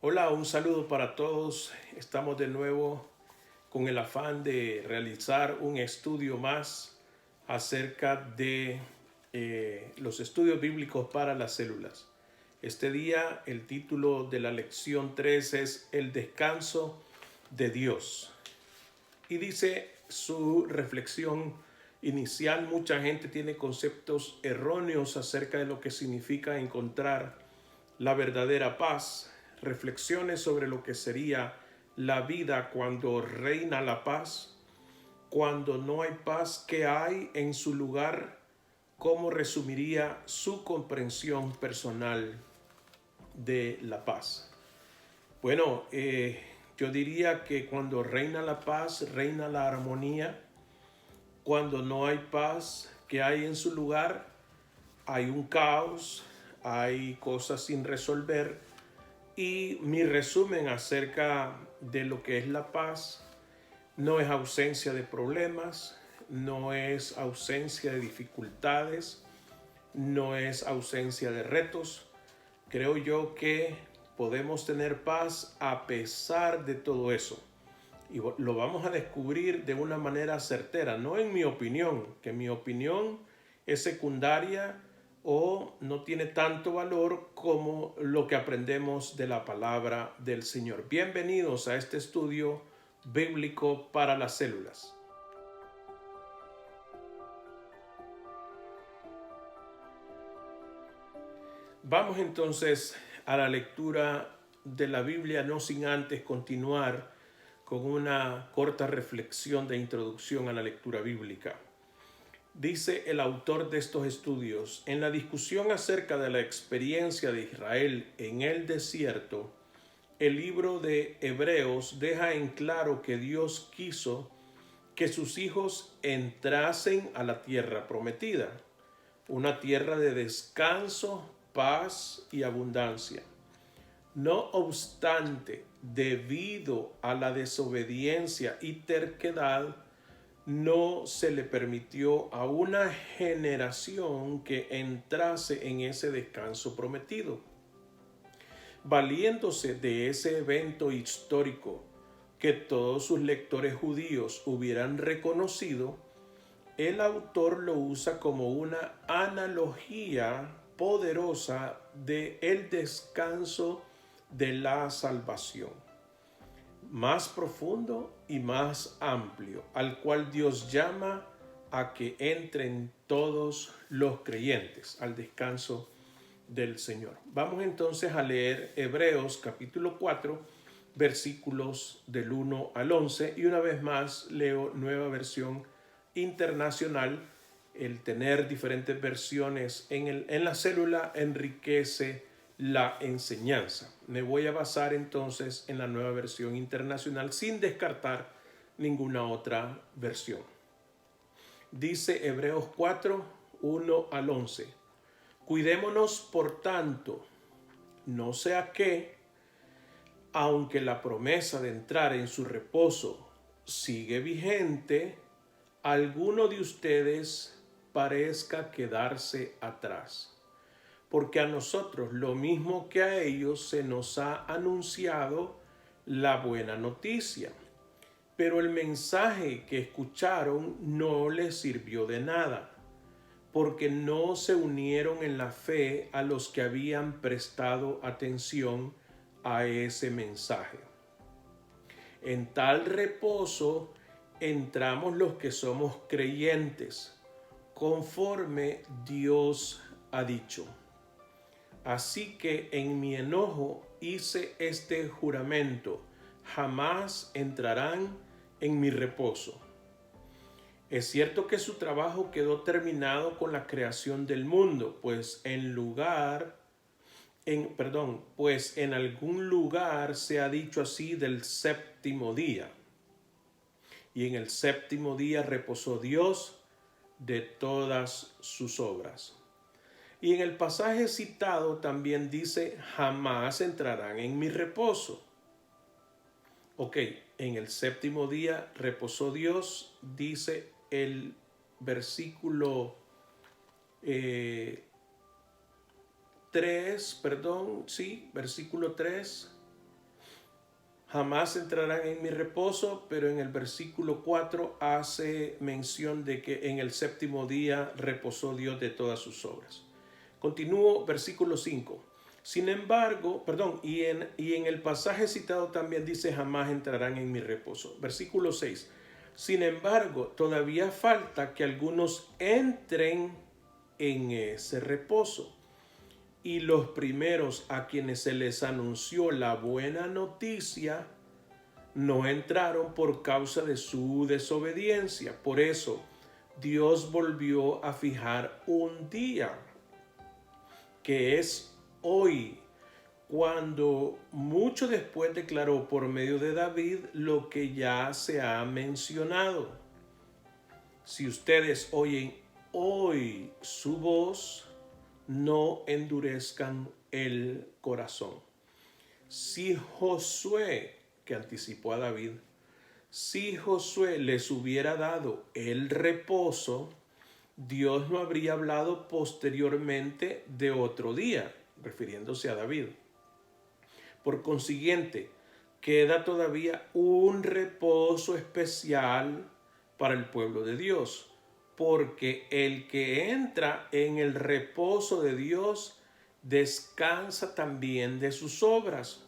Hola, un saludo para todos. Estamos de nuevo con el afán de realizar un estudio más acerca de los estudios bíblicos para las células. Este día el título de la lección 3 es El descanso de Dios. Y dice su reflexión inicial: mucha gente tiene conceptos erróneos acerca de lo que significa encontrar la verdadera paz. Reflexiones sobre lo que sería la vida cuando reina la paz, cuando no hay paz, ¿qué hay en su lugar? ¿Cómo resumiría su comprensión personal de la paz? Bueno, yo diría que cuando reina la paz, reina la armonía. Cuando no hay paz, ¿qué hay en su lugar? Hay un caos, hay cosas sin resolver. Y mi resumen acerca de lo que es la paz no es ausencia de problemas, no es ausencia de dificultades, no es ausencia de retos. Creo yo que podemos tener paz a pesar de todo eso. Y lo vamos a descubrir de una manera certera, no en mi opinión, que mi opinión es secundaria o no tiene tanto valor como lo que aprendemos de la palabra del Señor. Bienvenidos a este estudio bíblico para las células. Vamos entonces a la lectura de la Biblia, no sin antes continuar con una corta reflexión de introducción a la lectura bíblica. Dice el autor de estos estudios: en la discusión acerca de la experiencia de Israel en el desierto, el libro de Hebreos deja en claro que Dios quiso que sus hijos entrasen a la tierra prometida, una tierra de descanso, paz y abundancia. No obstante, debido a la desobediencia y terquedad, no se le permitió a una generación que entrase en ese descanso prometido. Valiéndose de ese evento histórico que todos sus lectores judíos hubieran reconocido, el autor lo usa como una analogía poderosa de el descanso de la salvación, más profundo y más amplio, al cual Dios llama a que entren todos los creyentes al descanso del Señor. Vamos entonces a leer Hebreos capítulo 4, versículos del 1 al 11, y una vez más leo Nueva Versión Internacional. El tener diferentes versiones en la célula enriquece la enseñanza. Me voy a basar entonces en la Nueva Versión Internacional sin descartar ninguna otra versión. Dice Hebreos 4, 1 al 11. Cuidémonos, por tanto, no sea que, aunque la promesa de entrar en su reposo sigue vigente, alguno de ustedes parezca quedarse atrás. Porque a nosotros, lo mismo que a ellos, se nos ha anunciado la buena noticia. Pero el mensaje que escucharon no les sirvió de nada, porque no se unieron en la fe a los que habían prestado atención a ese mensaje. En tal reposo entramos los que somos creyentes, conforme Dios ha dicho. Así que en mi enojo hice este juramento: jamás entrarán en mi reposo. Es cierto que su trabajo quedó terminado con la creación del mundo, pues en algún lugar se ha dicho así del séptimo día. Y en el séptimo día reposó Dios de todas sus obras. Y en el pasaje citado también dice: jamás entrarán en mi reposo. Ok, en el séptimo día reposó Dios, dice el versículo 3, versículo 3. jamás entrarán en mi reposo, pero en el versículo 4 hace mención de que en el séptimo día reposó Dios de todas sus obras. Continúo, versículo 5. Sin embargo, y en el pasaje citado también dice jamás entrarán en mi reposo. Versículo 6. Sin embargo, todavía falta que algunos entren en ese reposo. Y los primeros a quienes se les anunció la buena noticia no entraron por causa de su desobediencia. Por eso Dios volvió a fijar un día, que es hoy, cuando mucho después declaró por medio de David lo que ya se ha mencionado. Si ustedes oyen hoy su voz, no endurezcan el corazón. Si Josué, que anticipó a David, si Josué les hubiera dado el reposo, Dios no habría hablado posteriormente de otro día, refiriéndose a David. Por consiguiente, queda todavía un reposo especial para el pueblo de Dios, porque el que entra en el reposo de Dios descansa también de sus obras,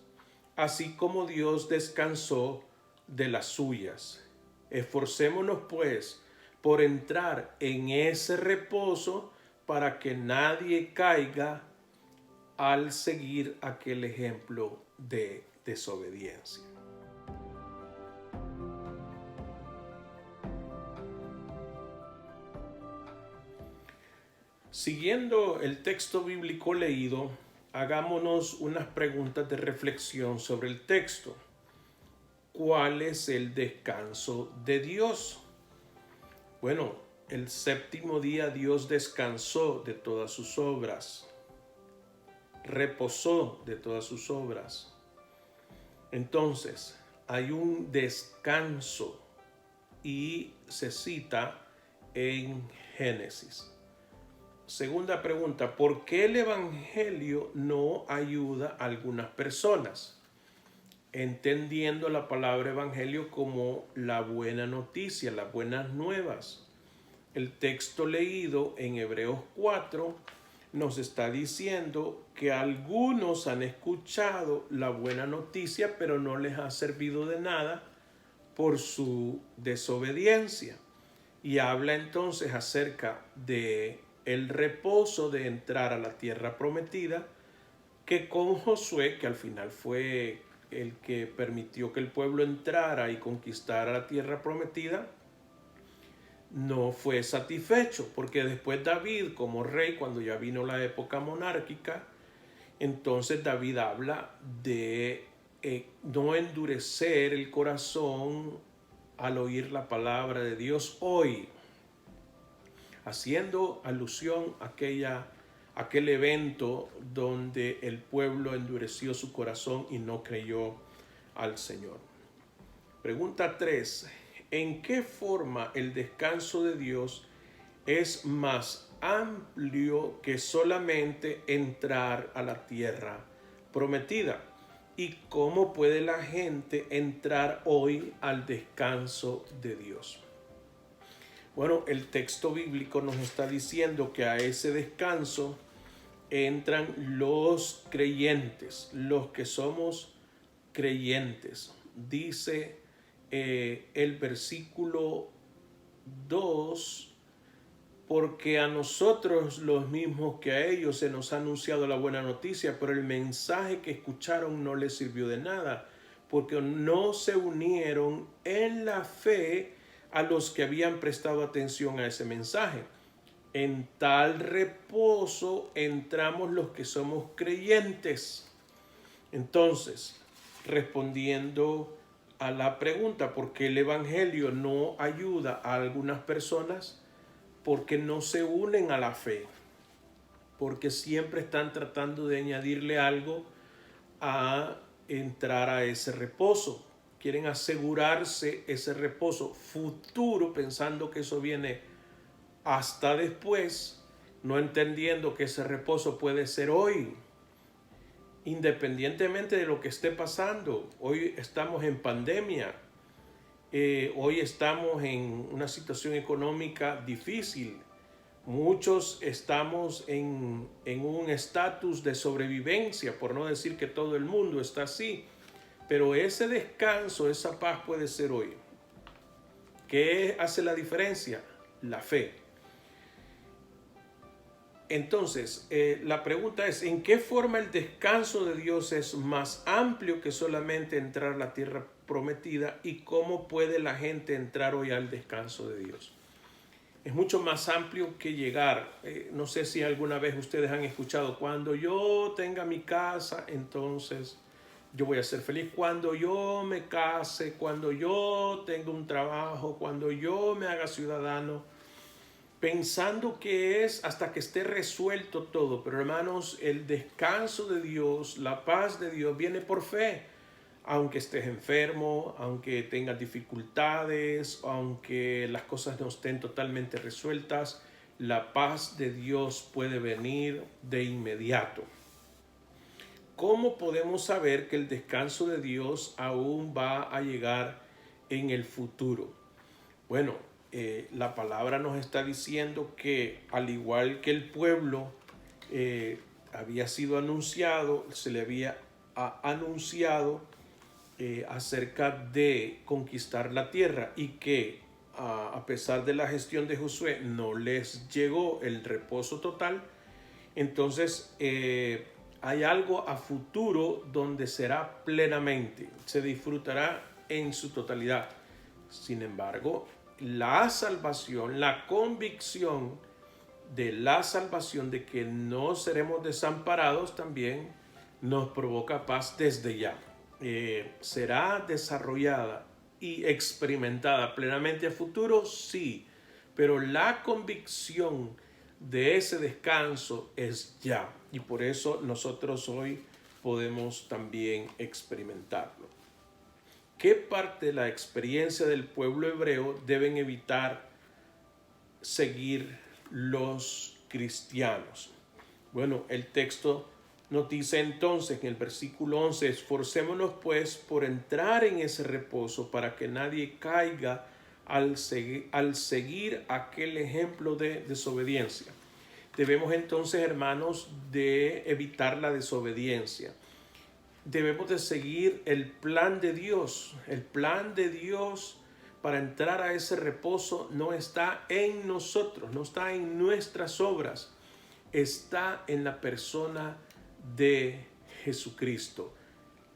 así como Dios descansó de las suyas. Esforcémonos pues por entrar en ese reposo para que nadie caiga al seguir aquel ejemplo de desobediencia. Siguiendo el texto bíblico leído, hagámonos unas preguntas de reflexión sobre el texto. ¿Cuál es el descanso de Dios? Bueno, el séptimo día Dios descansó de todas sus obras, reposó de todas sus obras. Entonces, hay un descanso y se cita en Génesis. Segunda pregunta, ¿por qué el Evangelio no ayuda a algunas personas? Entendiendo la palabra Evangelio como la buena noticia, las buenas nuevas. El texto leído en Hebreos 4 nos está diciendo que algunos han escuchado la buena noticia, pero no les ha servido de nada por su desobediencia. Y habla entonces acerca de el reposo de entrar a la tierra prometida, que con Josué, que al final fue el que permitió que el pueblo entrara y conquistara la tierra prometida, no fue satisfecho, porque después David como rey, cuando ya vino la época monárquica, entonces David habla de no endurecer el corazón al oír la palabra de Dios hoy, haciendo alusión a aquel evento donde el pueblo endureció su corazón y no creyó al Señor. Pregunta 3. ¿En qué forma el descanso de Dios es más amplio que solamente entrar a la tierra prometida? ¿Y cómo puede la gente entrar hoy al descanso de Dios? Bueno, el texto bíblico nos está diciendo que a ese descanso entran los creyentes, los que somos creyentes. Dice el versículo 2, porque a nosotros los mismos que a ellos se nos ha anunciado la buena noticia, pero el mensaje que escucharon no les sirvió de nada, porque no se unieron en la fe a los que habían prestado atención a ese mensaje. En tal reposo entramos los que somos creyentes. Entonces, respondiendo a la pregunta, ¿por qué el Evangelio no ayuda a algunas personas? Porque no se unen a la fe, porque siempre están tratando de añadirle algo a entrar a ese reposo. Quieren asegurarse ese reposo futuro, pensando que eso viene hasta después, no entendiendo que ese reposo puede ser hoy. independientemente de lo que esté pasando. Hoy estamos en pandemia, hoy estamos en una situación económica difícil. Muchos estamos en un estatus de sobrevivencia, por no decir que todo el mundo está así. Pero ese descanso, esa paz puede ser hoy. ¿Qué hace la diferencia? La fe. Entonces, la pregunta es, ¿en qué forma el descanso de Dios es más amplio que solamente entrar a la tierra prometida? ¿Y cómo puede la gente entrar hoy al descanso de Dios? Es mucho más amplio que llegar. No sé si alguna vez ustedes han escuchado, cuando yo tenga mi casa, entonces yo voy a ser feliz. Cuando yo me case, cuando yo tenga un trabajo, cuando yo me haga ciudadano, pensando que es hasta que esté resuelto todo. Pero hermanos, el descanso de Dios, la paz de Dios viene por fe. Aunque estés enfermo, aunque tengas dificultades, aunque las cosas no estén totalmente resueltas, la paz de Dios puede venir de inmediato. ¿Cómo podemos saber que el descanso de Dios aún va a llegar en el futuro? Bueno, la palabra nos está diciendo que al igual que el pueblo había sido anunciado, se le había anunciado acerca de conquistar la tierra y que a pesar de la gestión de Josué no les llegó el reposo total. Entonces hay algo a futuro donde será plenamente, se disfrutará en su totalidad. Sin embargo, la salvación, la convicción de la salvación, de que no seremos desamparados, también nos provoca paz desde ya. ¿Será desarrollada y experimentada plenamente a futuro? Sí, pero la convicción de ese descanso es ya, y por eso nosotros hoy podemos también experimentarlo. ¿Qué parte de la experiencia del pueblo hebreo deben evitar seguir los cristianos? Bueno, el texto nos dice entonces en el versículo 11, esforcémonos pues por entrar en ese reposo para que nadie caiga al seguir aquel ejemplo de desobediencia. Debemos entonces, hermanos, de evitar la desobediencia. Debemos de seguir el plan de Dios. El plan de Dios para entrar a ese reposo no está en nosotros, no está en nuestras obras, está en la persona de Jesucristo.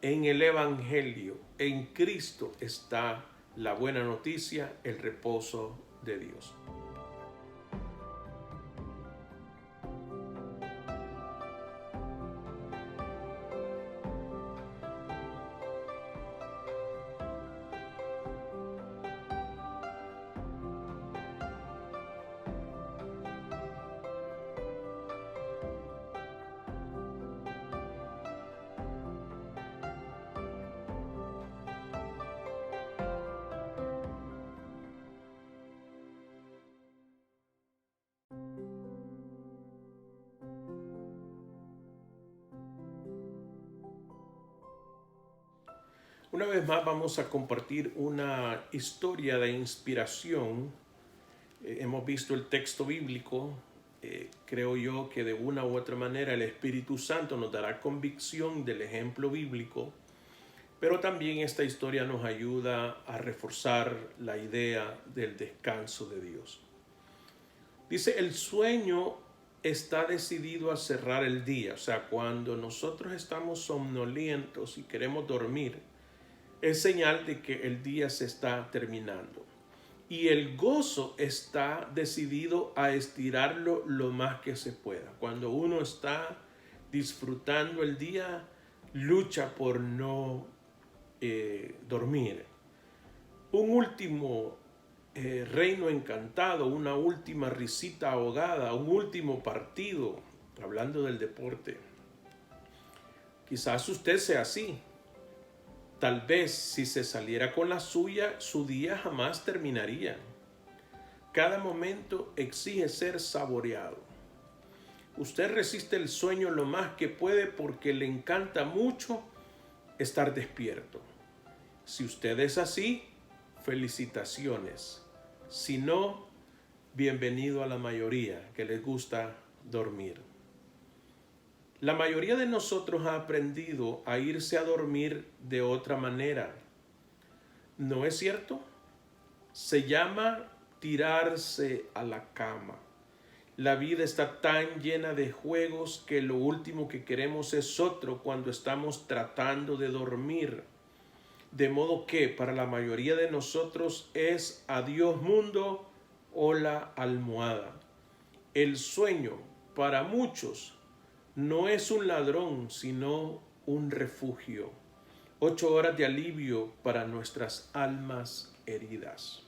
En el Evangelio, en Cristo está la buena noticia, el reposo de Dios. Una vez más vamos a compartir una historia de inspiración. Hemos visto el texto bíblico. Creo yo que de una u otra manera el Espíritu Santo nos dará convicción del ejemplo bíblico, pero también esta historia nos ayuda a reforzar la idea del descanso de Dios. Dice, el sueño está decidido a cerrar el día. O sea, cuando nosotros estamos somnolientos y queremos dormir, es señal de que el día se está terminando. Y el gozo está decidido a estirarlo lo más que se pueda. Cuando uno está disfrutando el día, lucha por no dormir. Un último reino encantado, una última risita ahogada, un último partido, hablando del deporte. Quizás usted sea así. Tal vez si se saliera con la suya, su día jamás terminaría. Cada momento exige ser saboreado. Usted resiste el sueño lo más que puede porque le encanta mucho estar despierto. Si usted es así, felicitaciones. Si no, bienvenido a la mayoría que les gusta dormir. La mayoría de nosotros ha aprendido a irse a dormir de otra manera. ¿No es cierto? Se llama tirarse a la cama. La vida está tan llena de juegos que lo último que queremos es otro cuando estamos tratando de dormir. De modo que para la mayoría de nosotros es adiós mundo, hola almohada. El sueño para muchos no es un ladrón, sino un refugio. 8 horas de alivio para nuestras almas heridas.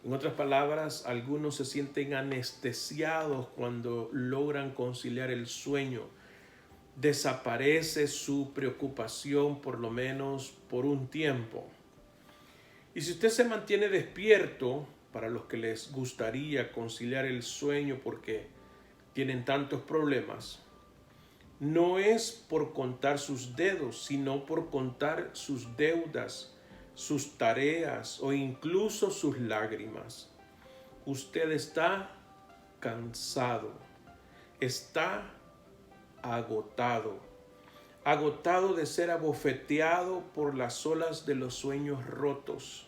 En otras palabras, algunos se sienten anestesiados cuando logran conciliar el sueño. Desaparece su preocupación por lo menos por un tiempo. Y si usted se mantiene despierto, para los que les gustaría conciliar el sueño porque tienen tantos problemas, no es por contar sus dedos, sino por contar sus deudas, sus tareas o incluso sus lágrimas. Usted está cansado, está agotado de ser abofeteado por las olas de los sueños rotos,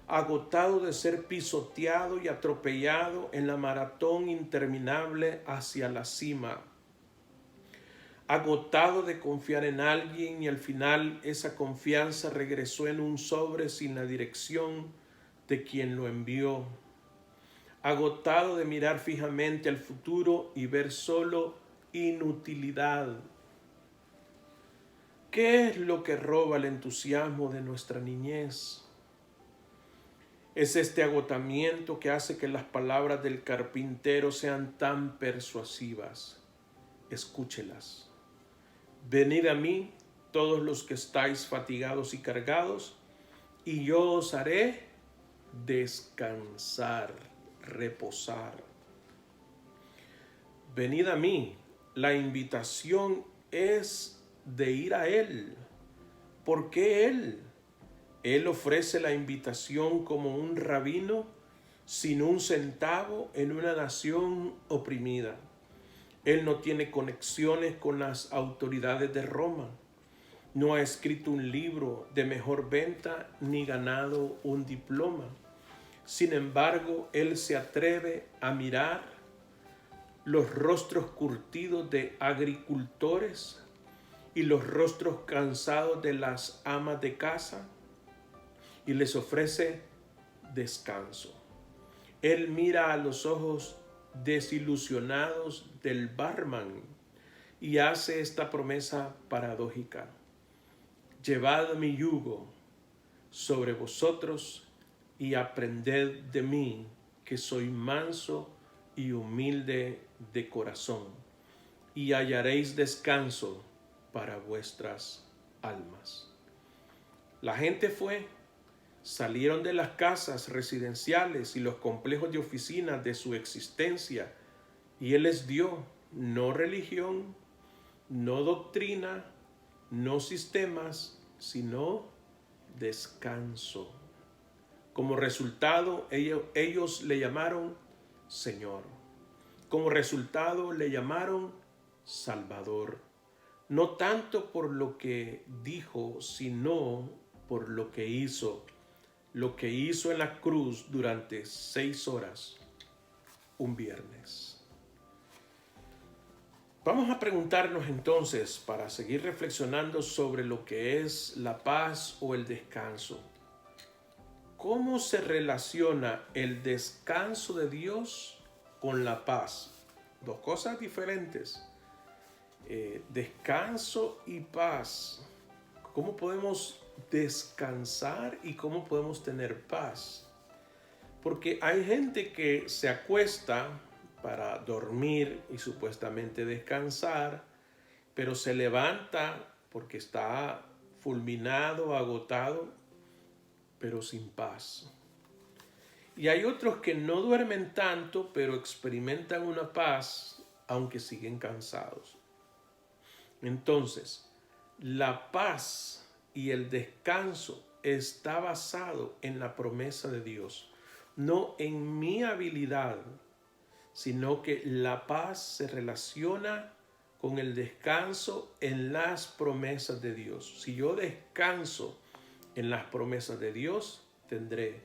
agotado de ser pisoteado y atropellado en la maratón interminable hacia la cima, agotado de confiar en alguien y al final esa confianza regresó en un sobre sin la dirección de quien lo envió, agotado de mirar fijamente al futuro y ver solo inutilidad. ¿Qué es lo que roba el entusiasmo de nuestra niñez? Es este agotamiento que hace que las palabras del carpintero sean tan persuasivas. Escúchelas. Venid a mí, todos los que estáis fatigados y cargados, y yo os haré descansar, reposar. Venid a mí. La invitación es de ir a Él. ¿Por qué Él? Él ofrece la invitación como un rabino sin un centavo en una nación oprimida. Él no tiene conexiones con las autoridades de Roma. No ha escrito un libro de mejor venta ni ganado un diploma. Sin embargo, Él se atreve a mirar los rostros curtidos de agricultores y los rostros cansados de las amas de casa y les ofrece descanso. Él mira a los ojos desilusionados del barman y hace esta promesa paradójica: llevad mi yugo sobre vosotros y aprended de mí, que soy manso y humilde de corazón, y hallaréis descanso para vuestras almas. La gente salieron de las casas residenciales y los complejos de oficinas de su existencia, y Él les dio no religión, no doctrina, no sistemas, sino descanso. Como resultado, ellos le llamaron Señor. Como resultado, le llamaron Salvador. No tanto por lo que dijo, sino por lo que hizo. Lo que hizo en la cruz durante 6 horas, un viernes. Vamos a preguntarnos entonces, para seguir reflexionando sobre lo que es la paz o el descanso. ¿Cómo se relaciona el descanso de Dios con la paz? 2 cosas diferentes. Descanso y paz. ¿Cómo podemos descansar y cómo podemos tener paz? Porque hay gente que se acuesta para dormir y supuestamente descansar, pero se levanta porque está fulminado, agotado, pero sin paz. Y hay otros que no duermen tanto, pero experimentan una paz aunque siguen cansados. Entonces, la paz y el descanso está basado en la promesa de Dios, no en mi habilidad, sino que la paz se relaciona con el descanso en las promesas de Dios. Si yo descanso en las promesas de Dios, tendré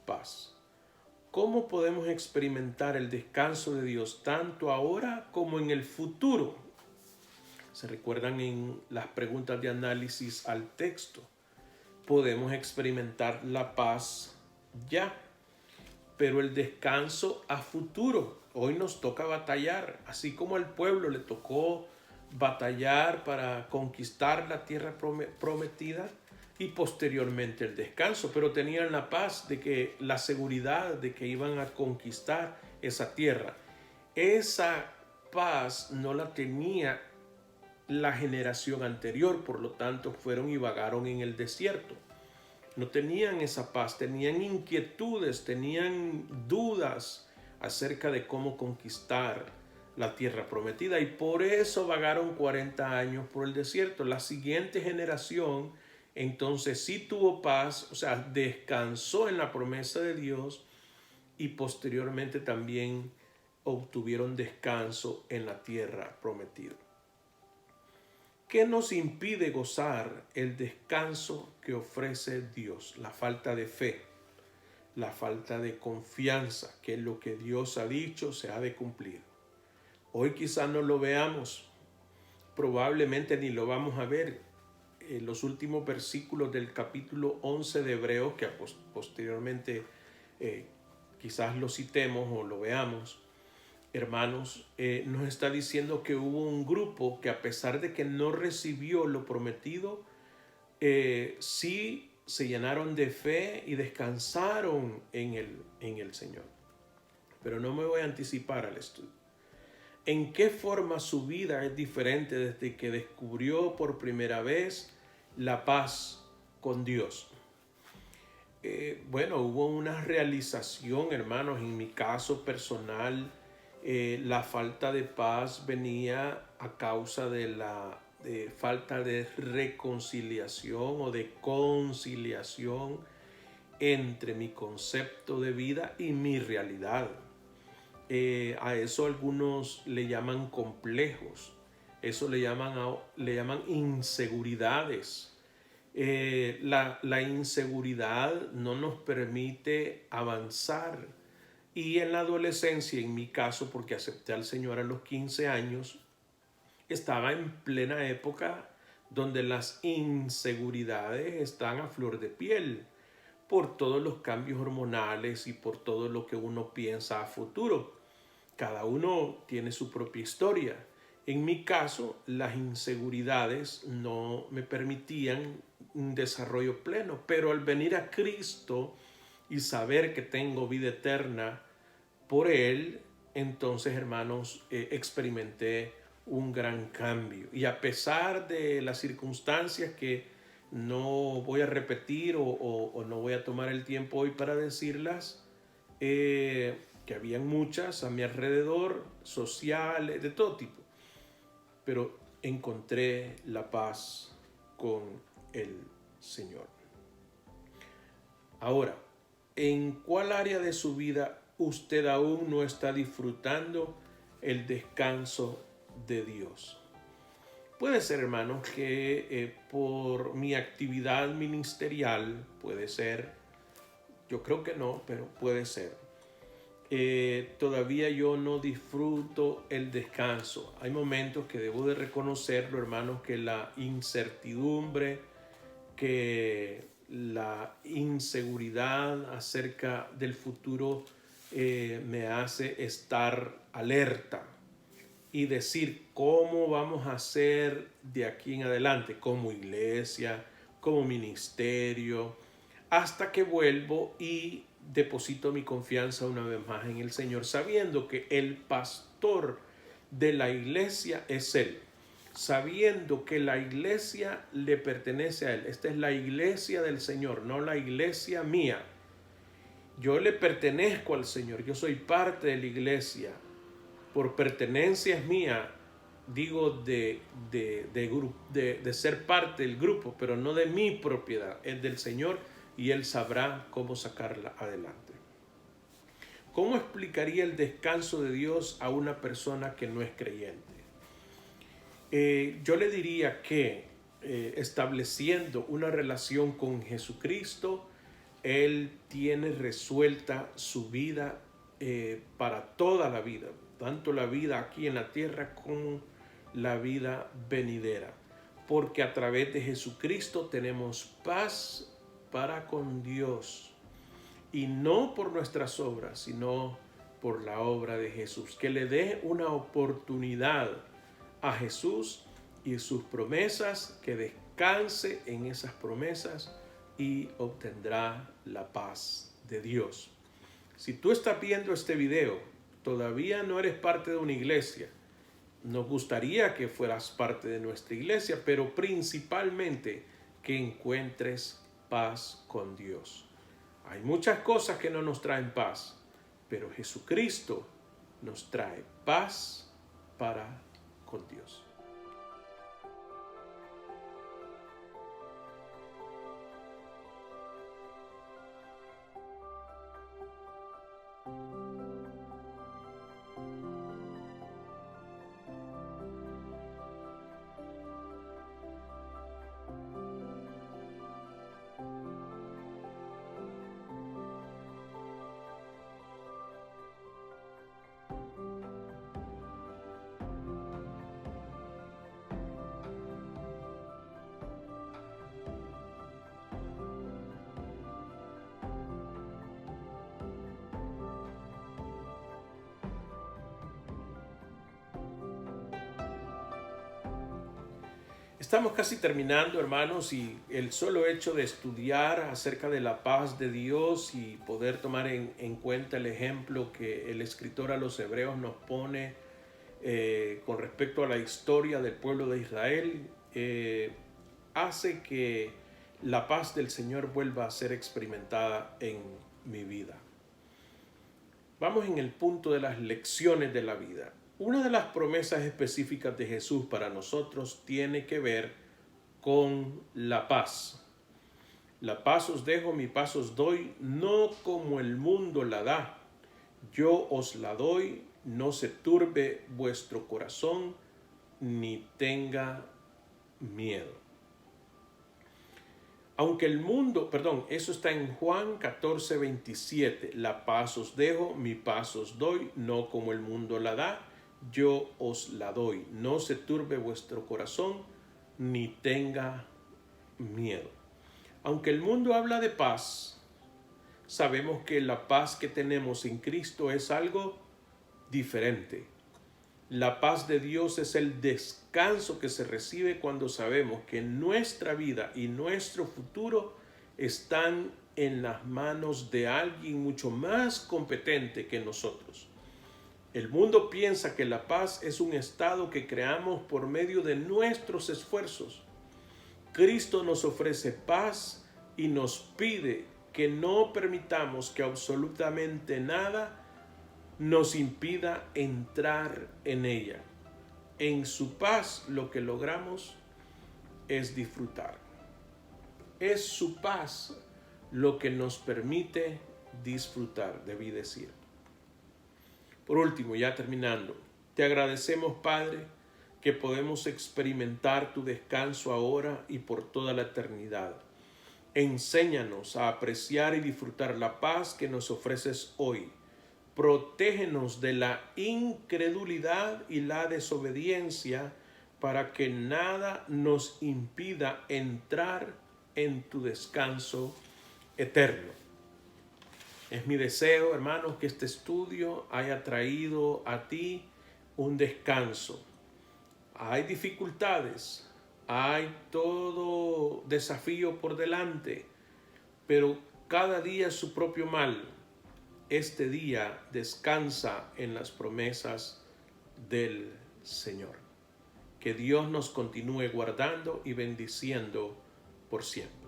paz. ¿Cómo podemos experimentar el descanso de Dios tanto ahora como en el futuro? ¿Se recuerdan en las preguntas de análisis al texto? Podemos experimentar la paz ya, pero el descanso a futuro. Hoy nos toca batallar, así como al pueblo le tocó batallar para conquistar la tierra prometida y posteriormente el descanso, pero tenían la paz de que la seguridad de que iban a conquistar esa tierra. Esa paz no la tenía la generación anterior, por lo tanto fueron y vagaron en el desierto. No tenían esa paz, tenían inquietudes, tenían dudas acerca de cómo conquistar la tierra prometida y por eso vagaron 40 años por el desierto. La siguiente generación entonces sí tuvo paz, o sea, descansó en la promesa de Dios y posteriormente también obtuvieron descanso en la tierra prometida. ¿Qué nos impide gozar el descanso que ofrece Dios? La falta de fe, la falta de confianza, que lo que Dios ha dicho se ha de cumplir. Hoy quizás no lo veamos, probablemente ni lo vamos a ver. En los últimos versículos del capítulo 11 de Hebreos, que posteriormente quizás lo citemos o lo veamos, hermanos, nos está diciendo que hubo un grupo que a pesar de que no recibió lo prometido, sí se llenaron de fe y descansaron en el Señor. Pero no me voy a anticipar al estudio. ¿En qué forma su vida es diferente desde que descubrió por primera vez la paz con Dios? Bueno, hubo una realización, hermanos, en mi caso personal. La falta de paz venía a causa de la falta de reconciliación o de conciliación entre mi concepto de vida y mi realidad. A eso algunos le llaman complejos, eso le llaman inseguridades. La inseguridad no nos permite avanzar. Y en la adolescencia, en mi caso, porque acepté al Señor a los 15 años, estaba en plena época donde las inseguridades están a flor de piel por todos los cambios hormonales y por todo lo que uno piensa a futuro. Cada uno tiene su propia historia. En mi caso, las inseguridades no me permitían un desarrollo pleno, pero al venir a Cristo y saber que tengo vida eterna por Él, entonces, hermanos, experimenté un gran cambio. Y a pesar de las circunstancias que no voy a repetir o no voy a tomar el tiempo hoy para decirlas, que habían muchas a mi alrededor, sociales, de todo tipo, pero encontré la paz con el Señor. Ahora, ¿en cuál área de su vida usted aún no está disfrutando el descanso de Dios? Puede ser, hermanos, que por mi actividad ministerial, puede ser, yo creo que no, pero puede ser, todavía yo no disfruto el descanso. Hay momentos que debo de reconocerlo, hermanos, que la incertidumbre, que la inseguridad acerca del futuro me hace estar alerta y decir cómo vamos a hacer de aquí en adelante como iglesia, como ministerio, hasta que vuelvo y deposito mi confianza una vez más en el Señor, sabiendo que el pastor de la iglesia es Él, sabiendo que la iglesia le pertenece a Él. Esta es la iglesia del Señor, no la iglesia mía. Yo le pertenezco al Señor, yo soy parte de la iglesia, por pertenencia es mía, digo de ser parte del grupo, pero no de mi propiedad, es del Señor y Él sabrá cómo sacarla adelante. ¿Cómo explicaría el descanso de Dios a una persona que no es creyente? Yo le diría que estableciendo una relación con Jesucristo, Él tiene resuelta su vida para toda la vida, tanto la vida aquí en la tierra como la vida venidera, porque a través de Jesucristo tenemos paz para con Dios, y no por nuestras obras, sino por la obra de Jesús. Que le dé una oportunidad a Jesús y sus promesas, que descanse en esas promesas y obtendrá la paz de Dios. Si tú estás viendo este video, todavía no eres parte de una iglesia, nos gustaría que fueras parte de nuestra iglesia, pero principalmente que encuentres paz con Dios. Hay muchas cosas que no nos traen paz, pero Jesucristo nos trae paz para con Dios. Estamos casi terminando, hermanos, y el solo hecho de estudiar acerca de la paz de Dios y poder tomar en cuenta el ejemplo que el escritor a los Hebreos nos pone con respecto a la historia del pueblo de Israel, hace que la paz del Señor vuelva a ser experimentada en mi vida. Vamos en el punto de las lecciones de la vida. Una de las promesas específicas de Jesús para nosotros tiene que ver con la paz. La paz os dejo, mi paz os doy, no como el mundo la da. Yo os la doy, no se turbe vuestro corazón, ni tenga miedo. Aunque el mundo, eso está en Juan 14:27. La paz os dejo, mi paz os doy, no como el mundo la da. Yo os la doy, no se turbe vuestro corazón, ni tenga miedo. Aunque el mundo habla de paz, sabemos que la paz que tenemos en Cristo es algo diferente. La paz de Dios es el descanso que se recibe cuando sabemos que nuestra vida y nuestro futuro están en las manos de alguien mucho más competente que nosotros. El mundo piensa que la paz es un estado que creamos por medio de nuestros esfuerzos. Cristo nos ofrece paz y nos pide que no permitamos que absolutamente nada nos impida entrar en ella. En su paz lo que logramos es disfrutar. Es su paz lo que nos permite disfrutar, debí decir. Por último, ya terminando, te agradecemos, Padre, que podemos experimentar tu descanso ahora y por toda la eternidad. Enséñanos a apreciar y disfrutar la paz que nos ofreces hoy. Protégenos de la incredulidad y la desobediencia para que nada nos impida entrar en tu descanso eterno. Es mi deseo, hermanos, que este estudio haya traído a ti un descanso. Hay dificultades, hay todo desafío por delante, pero cada día es su propio mal. Este día descansa en las promesas del Señor. Que Dios nos continúe guardando y bendiciendo por siempre.